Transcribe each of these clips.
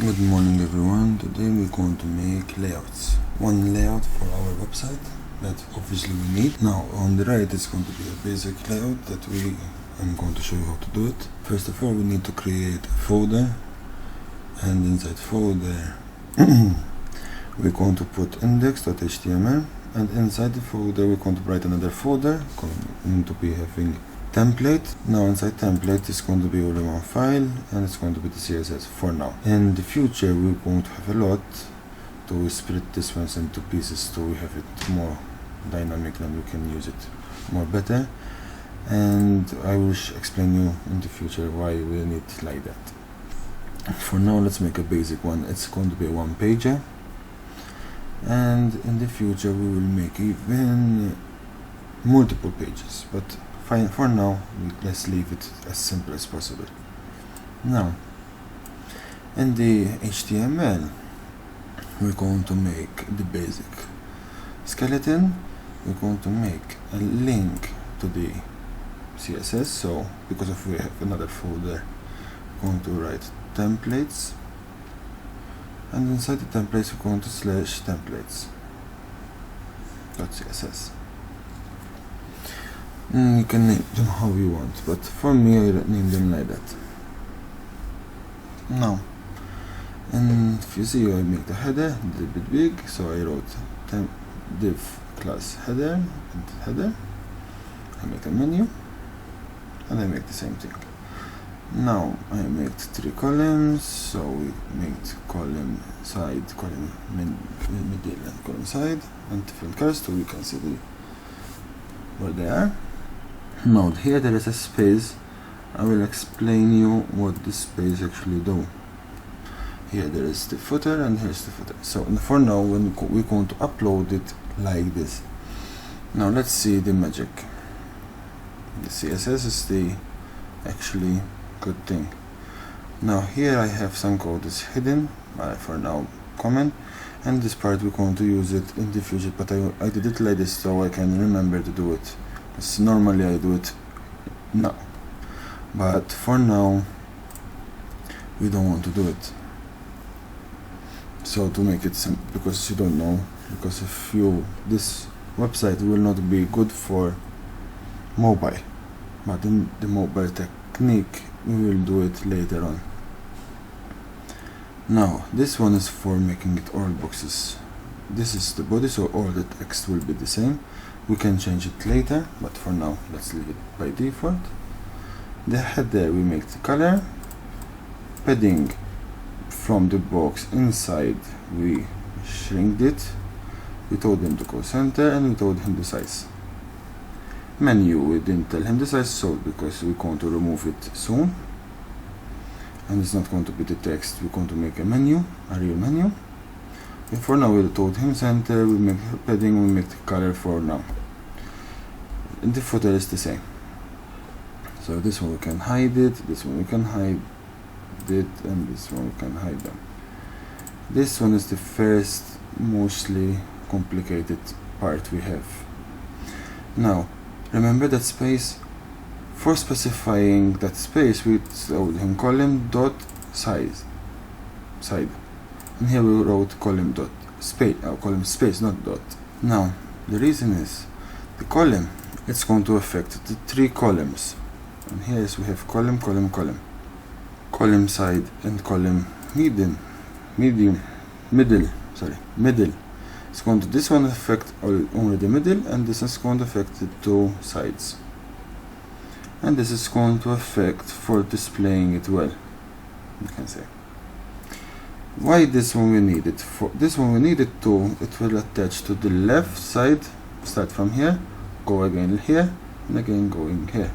Good morning everyone. Today we're going to make layouts. One layout for our website that obviously we need. Now on the right it's going to be a basic layout that I'm going to show you how to do it. First of all, we need to create a folder, and inside folder we're going to put index.html, and inside the folder we're going to write another folder going to be having template. Now inside template is going to be all in one file, and it's going to be the CSS for now. In the future we're going to have a lot to split this one into pieces so we have it more dynamic and we can use it more better, and I will explain you in the future why we need it like that. For now let's make a basic one. It's going to be a one pager, and in the future we will make even multiple pages, but fine, for now let's leave it as simple as possible. Now in the HTML we're going to make the basic skeleton. We're going to make a link to the CSS, so because if we have another folder we're going to write templates, and inside the templates we're going to slash templates.css. You can name them how you want, but for me I name them like that. Now, and if you see, I make the header a little bit big, so I wrote div class header and header. I make a menu, and I make the same thing. Now I made 3 columns, so we made column side, column middle, and column side, and different colors so we can see where they are. Now here there is a space. I will explain you what this space actually do. Here there is the footer, and here's the footer. So for now we're going to upload it like this. Now let's see the magic. The CSS is the actually good thing. Now here I have some code is hidden, for now comment, and this part we're going to use it in the future, but I did it like this so I can remember to do it. Normally I do it now, but for now we don't want to do it. So to make it simple, because you don't know, because if this website will not be good for mobile, but in the mobile technique we will do it later on. Now this one is for making it all boxes. This is the body, so all the text will be the same. We can change it later, but for now let's leave it by default. The header we make the color, padding from the box inside we shrinked it, we told him to go center, and we told him the size. Menu we didn't tell him the size, so because we're going to remove it soon and it's not going to be the text, we're going to make a menu, a real menu. And for now we told him center, we make padding, we make the color for now. And the footer is the same. So this one we can hide it, this one we can hide it, and this one we can hide them. This one is the first mostly complicated part we have. Now remember that space. For specifying that space we told him column dot size side, and here we wrote column dot space, column space, not dot. Now the reason is the column, it's going to affect the 3 columns, and here we have column, column, column, column side, and column middle. It's going to, this one affect only the middle, and this is going to affect the 2 sides, and this is going to affect for displaying it well, you can say. Why this one we need it for? This one we need it to, it will attach to the left side, start from here, go again here, and again going here.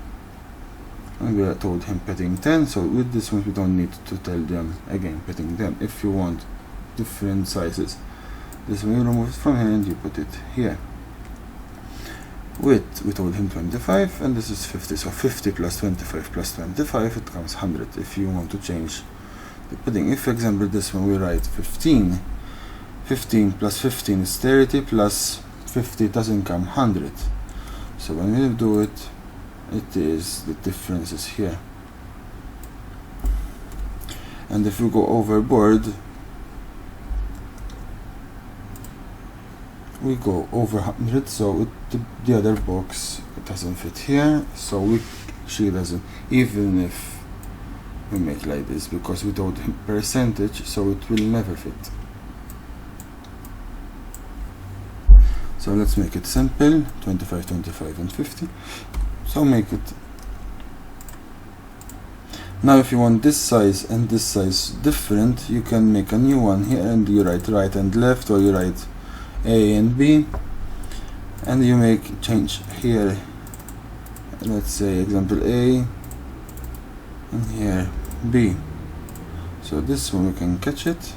And we told him padding 10, so with this one we don't need to tell them again padding 10. If you want different sizes, this one you remove it from here and you put it here. Width we told him 25, and this is 50, so 50 plus 25 plus 25, it becomes 100 if you want to change the padding. If for example this one we write 15 plus 15 is 30, plus 50 doesn't come 100, so when we do it, it is the differences here. and if we go overboard, we go over 100, so the other box doesn't fit here, so she doesn't, even if we make like this, because without percentage, so it will never fit. So let's make it simple, 25, 25 and 50. So make it. Now if you want this size and this size different, you can make a new one here, and you write right and left, or you write A and B, and you make change here, let's say example A, and here B. So this one we can catch it,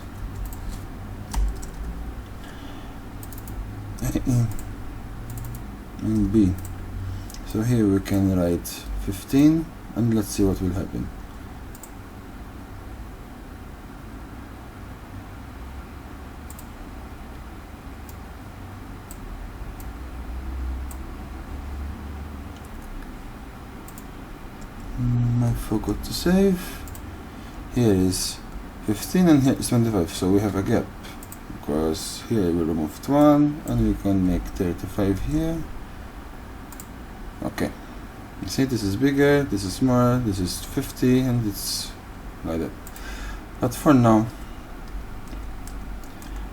A and B. So here we can write 15, and let's see what will happen. I forgot to save. Here is 15 and here is 25, so we have a gap, because here we removed 1 and we can make 35 here. Okay, you see, this is bigger, this is smaller, this is 50, and it's like that. But for now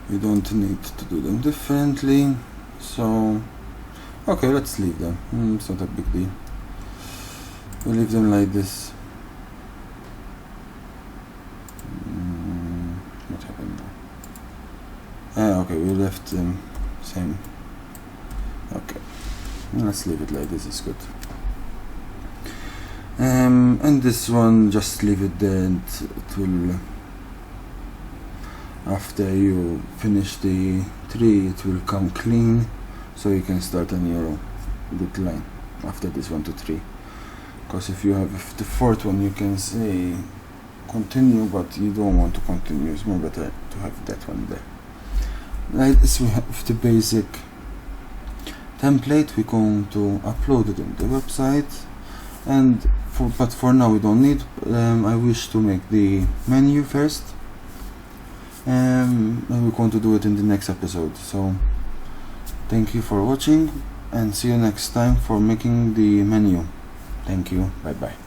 we don't need to do them differently, so okay, let's leave them. It's not a big deal. We leave them like this. What happened now? Okay, we left them same. Okay, let's leave it like this, is good. And this one, just leave it there, and it will, after you finish the tree, it will come clean, so you can start a new good line after this 1, 2, 3. Because if you have the fourth one, you can say continue, but you don't want to continue. It's more better to have that one there. Like this, we have the basic template. We're going to upload it on the website, and but for now we don't need. I wish to make the menu first, and we're going to do it in the next episode. So thank you for watching, and see you next time for making the menu. Thank you. Bye bye.